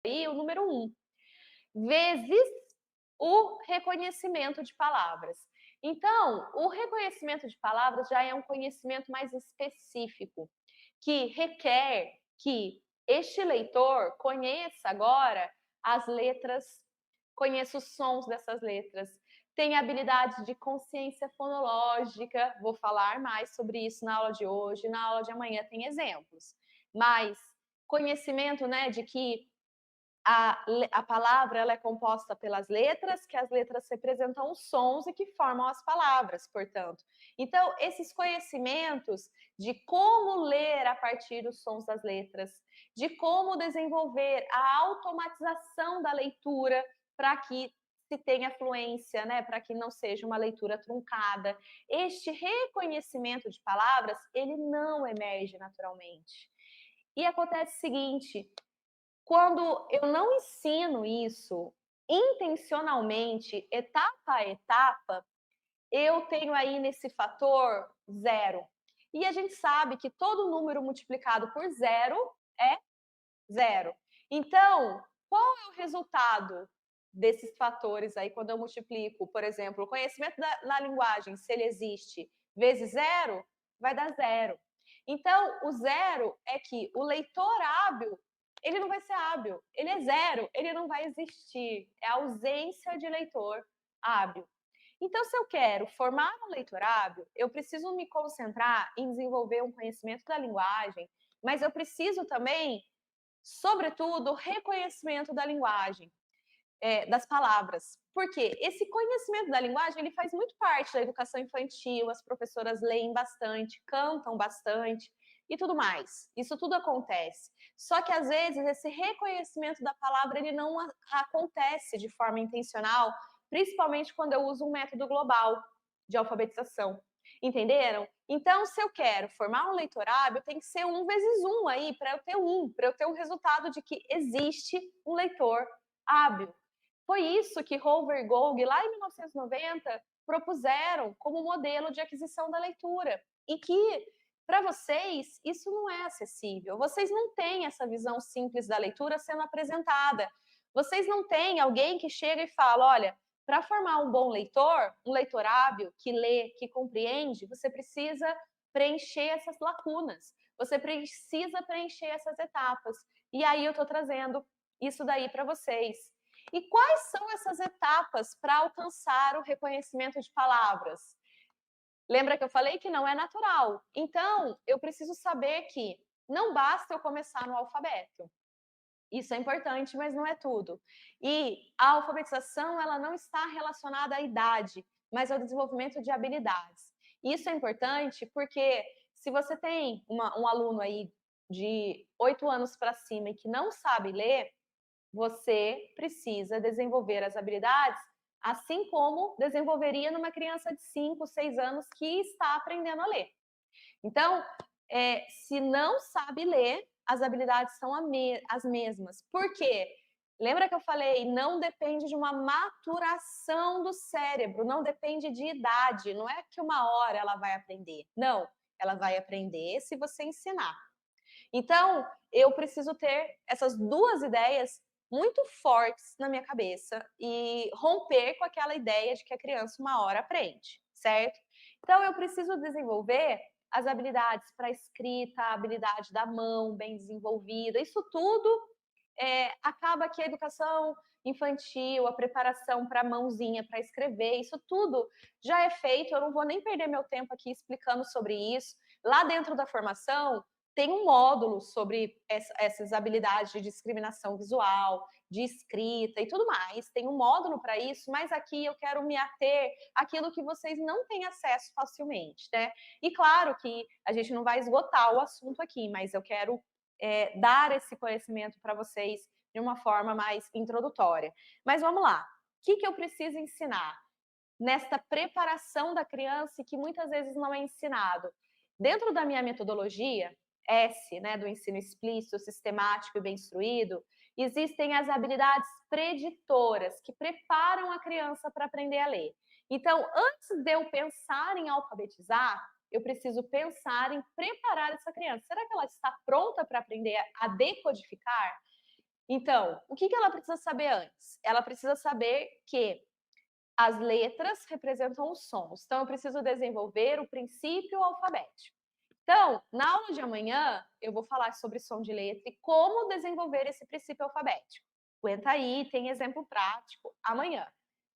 aí o número 1, vezes o reconhecimento de palavras. Então, o reconhecimento de palavras já é um conhecimento mais específico, que requer que este leitor conheça agora as letras, conheça os sons dessas letras, tenha habilidade de consciência fonológica, vou falar mais sobre isso na aula de hoje, na aula de amanhã tem exemplos, mas conhecimento, né, de que a palavra ela é composta pelas letras, que as letras representam os sons e que formam as palavras, portanto. Então, esses conhecimentos de como ler a partir dos sons das letras, de como desenvolver a automatização da leitura para que se tenha fluência, né, para que não seja uma leitura truncada. Este reconhecimento de palavras, ele não emerge naturalmente. E acontece o seguinte, quando eu não ensino isso intencionalmente, etapa a etapa, eu tenho aí nesse fator zero. E a gente sabe que todo número multiplicado por zero é zero. Então, qual é o resultado desses fatores aí quando eu multiplico, por exemplo, o conhecimento da linguagem, se ele existe, vezes zero, vai dar zero. Então, o zero é que o leitor hábil, ele não vai ser hábil. Ele é zero, ele não vai existir. É a ausência de leitor hábil. Então, se eu quero formar um leitor hábil, eu preciso me concentrar em desenvolver um conhecimento da linguagem, mas eu preciso também, sobretudo, o reconhecimento da linguagem, das palavras. Porque esse conhecimento da linguagem, ele faz muito parte da educação infantil, as professoras leem bastante, cantam bastante e tudo mais. Isso tudo acontece. Só que, às vezes, esse reconhecimento da palavra, ele não acontece de forma intencional, principalmente quando eu uso um método global de alfabetização. Entenderam? Então, se eu quero formar um leitor hábil, tem que ser 1 vezes 1 aí, para eu ter 1, para eu ter um resultado de que existe um leitor hábil. Foi isso que Hoover e Gould, lá em 1990, propuseram como modelo de aquisição da leitura. E que, para vocês, isso não é acessível. Vocês não têm essa visão simples da leitura sendo apresentada. Vocês não têm alguém que chega e fala, olha, para formar um bom leitor, um leitor hábil, que lê, que compreende, você precisa preencher essas lacunas. Você precisa preencher essas etapas. E aí eu estou trazendo isso daí para vocês. E quais são essas etapas para alcançar o reconhecimento de palavras? Lembra que eu falei que não é natural. Então, eu preciso saber que não basta eu começar no alfabeto. Isso é importante, mas não é tudo. E a alfabetização, ela não está relacionada à idade, mas ao desenvolvimento de habilidades. Isso é importante porque se você tem um aluno aí de 8 anos para cima e que não sabe ler, você precisa desenvolver as habilidades assim como desenvolveria numa criança de 5, 6 anos que está aprendendo a ler. Então, se não sabe ler, as habilidades são as mesmas. Por quê? Lembra que eu falei, não depende de uma maturação do cérebro, não depende de idade, não é que uma hora ela vai aprender. Não, ela vai aprender se você ensinar. Então, eu preciso ter essas duas ideias muito fortes na minha cabeça e romper com aquela ideia de que a criança uma hora aprende, certo? Então, eu preciso desenvolver as habilidades para escrita, a habilidade da mão bem desenvolvida, isso tudo acaba que a educação infantil, a preparação para a mãozinha, para escrever, isso tudo já é feito, eu não vou nem perder meu tempo aqui explicando sobre isso. Lá dentro da formação, tem um módulo sobre essas habilidades de discriminação visual, de escrita e tudo mais. Tem um módulo para isso, mas aqui eu quero me ater àquilo que vocês não têm acesso facilmente, né? E claro que a gente não vai esgotar o assunto aqui, mas eu quero dar esse conhecimento para vocês de uma forma mais introdutória. Mas vamos lá. O que eu preciso ensinar nesta preparação da criança e que muitas vezes não é ensinado? Dentro da minha metodologia, S, né, do ensino explícito, sistemático e bem instruído, existem as habilidades preditoras, que preparam a criança para aprender a ler. Então, antes de eu pensar em alfabetizar, eu preciso pensar em preparar essa criança. Será que ela está pronta para aprender a decodificar? Então, o que ela precisa saber antes? Ela precisa saber que as letras representam os sons. Então, eu preciso desenvolver o princípio alfabético. Então, na aula de amanhã, eu vou falar sobre som de letra e como desenvolver esse princípio alfabético. Aguenta aí, tem exemplo prático amanhã.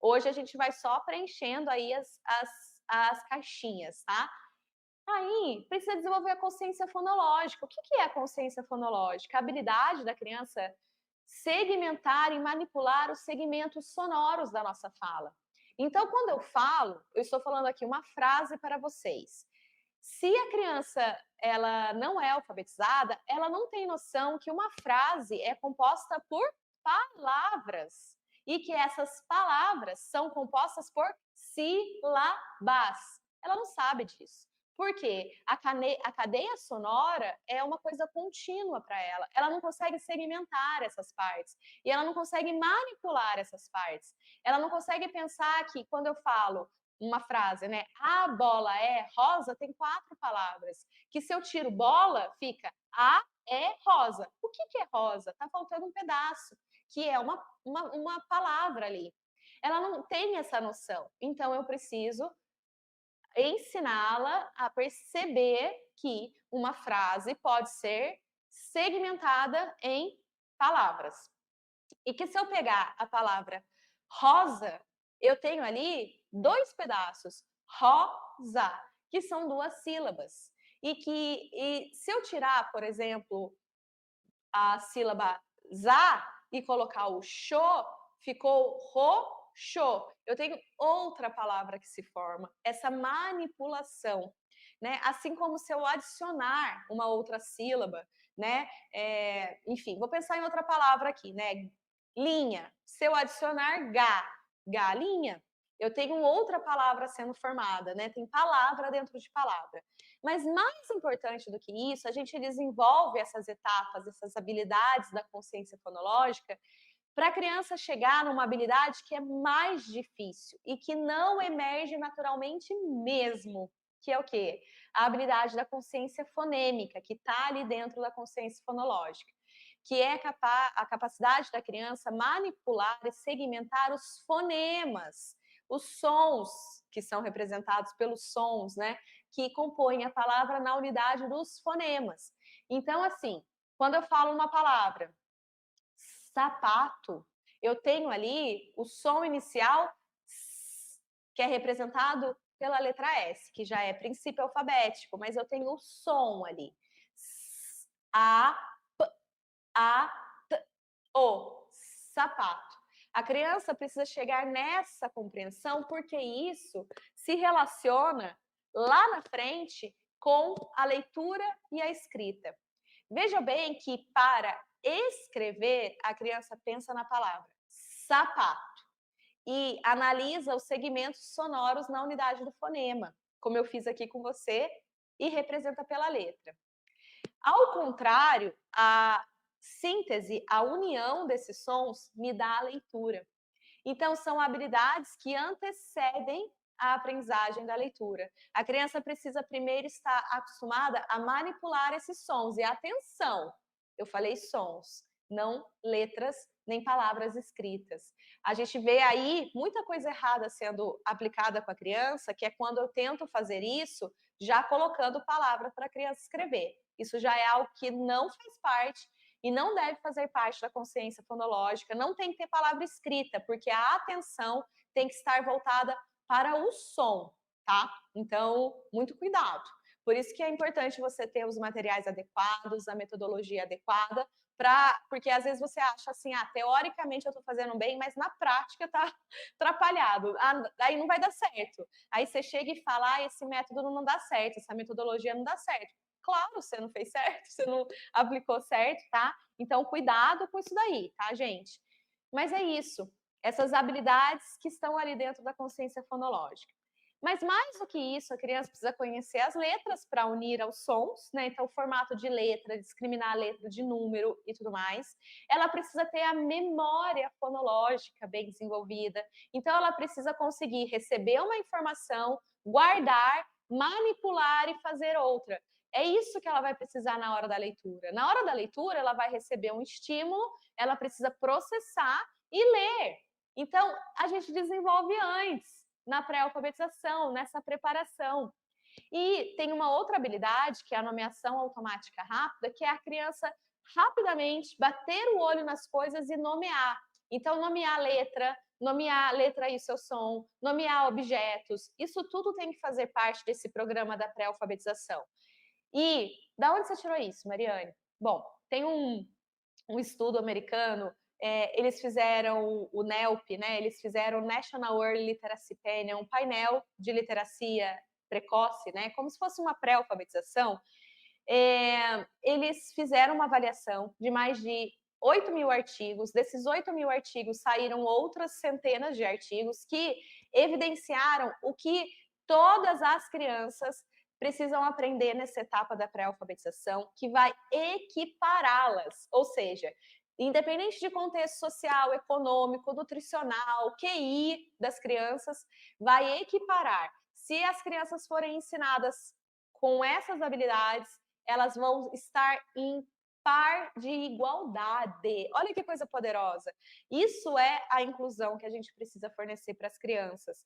Hoje a gente vai só preenchendo aí as caixinhas, tá? Aí, precisa desenvolver a consciência fonológica. O que é a consciência fonológica? A habilidade da criança segmentar e manipular os segmentos sonoros da nossa fala. Então, quando eu falo, eu estou falando aqui uma frase para vocês. Se a criança ela não é alfabetizada, ela não tem noção que uma frase é composta por palavras e que essas palavras são compostas por sílabas. Ela não sabe disso. Por quê? A cadeia sonora é uma coisa contínua para ela. Ela não consegue segmentar essas partes. E ela não consegue manipular essas partes. Ela não consegue pensar que quando eu falo uma frase, né? A bola é rosa, tem 4 palavras. Que se eu tiro bola, fica a é rosa. O que é rosa? Tá faltando um pedaço, que é uma palavra ali. Ela não tem essa noção. Então eu preciso ensiná-la a perceber que uma frase pode ser segmentada em palavras. E que se eu pegar a palavra rosa, eu tenho ali 2 pedaços, rosa, que são 2 sílabas. E se eu tirar, por exemplo, a sílaba za e colocar o xô, ficou roxo. Eu tenho outra palavra que se forma, essa manipulação, né? Assim como se eu adicionar uma outra sílaba, né? Enfim, vou pensar em outra palavra aqui, né? Linha. Se eu adicionar galinha, eu tenho outra palavra sendo formada, né? Tem palavra dentro de palavra. Mas mais importante do que isso, a gente desenvolve essas etapas, essas habilidades da consciência fonológica para a criança chegar numa habilidade que é mais difícil e que não emerge naturalmente mesmo, que é o quê? A habilidade da consciência fonêmica, que está ali dentro da consciência fonológica, que é a capacidade da criança manipular e segmentar os fonemas, os sons que são representados pelos sons, né? Que compõem a palavra na unidade dos fonemas. Então, assim, quando eu falo uma palavra, sapato, eu tenho ali o som inicial, que é representado pela letra S, que já é princípio alfabético, mas eu tenho o som ali. A, T, O, sapato. A criança precisa chegar nessa compreensão, porque isso se relaciona lá na frente com a leitura e a escrita. Veja bem que para escrever, a criança pensa na palavra sapato e analisa os segmentos sonoros na unidade do fonema, como eu fiz aqui com você, e representa pela letra. Ao contrário, a síntese, a união desses sons me dá a leitura. Então, são habilidades que antecedem a aprendizagem da leitura. A criança precisa primeiro estar acostumada a manipular esses sons. E atenção, eu falei sons, não letras nem palavras escritas. A gente vê aí muita coisa errada sendo aplicada com a criança, que é quando eu tento fazer isso já colocando palavra para a criança escrever. Isso já é algo que não faz parte e não deve fazer parte da consciência fonológica, não tem que ter palavra escrita, porque a atenção tem que estar voltada para o som, tá? Então, muito cuidado. Por isso que é importante você ter os materiais adequados, a metodologia adequada, porque às vezes você acha assim, teoricamente eu estou fazendo bem, mas na prática está atrapalhado, aí não vai dar certo. Aí você chega e fala, esse método não dá certo, essa metodologia não dá certo. Claro, você não fez certo, você não aplicou certo, tá? Então, cuidado com isso daí, tá, gente? Mas é isso, essas habilidades que estão ali dentro da consciência fonológica. Mas mais do que isso, a criança precisa conhecer as letras para unir aos sons, né? Então, o formato de letra, discriminar a letra de número e tudo mais. Ela precisa ter a memória fonológica bem desenvolvida. Então, ela precisa conseguir receber uma informação, guardar, manipular e fazer outra. É isso que ela vai precisar na hora da leitura. Na hora da leitura, ela vai receber um estímulo, ela precisa processar e ler. Então, a gente desenvolve antes, na pré-alfabetização, nessa preparação. E tem uma outra habilidade, que é a nomeação automática rápida, que é a criança rapidamente bater o olho nas coisas e nomear. Então, nomear a letra e seu som, nomear objetos, isso tudo tem que fazer parte desse programa da pré-alfabetização. E da onde você tirou isso, Mariane? Bom, tem um estudo americano, eles fizeram o NELP, né? Eles fizeram o National Early Literacy Panel, um painel de literacia precoce, né? Como se fosse uma pré-alfabetização. Eles fizeram uma avaliação de mais de 8 mil artigos. Desses 8 mil artigos saíram outras centenas de artigos que evidenciaram o que todas as crianças precisam aprender nessa etapa da pré-alfabetização, que vai equipará-las, ou seja, independente de contexto social, econômico, nutricional, QI das crianças, vai equiparar. Se as crianças forem ensinadas com essas habilidades, elas vão estar em par de igualdade. Olha que coisa poderosa. Isso é a inclusão que a gente precisa fornecer para as crianças,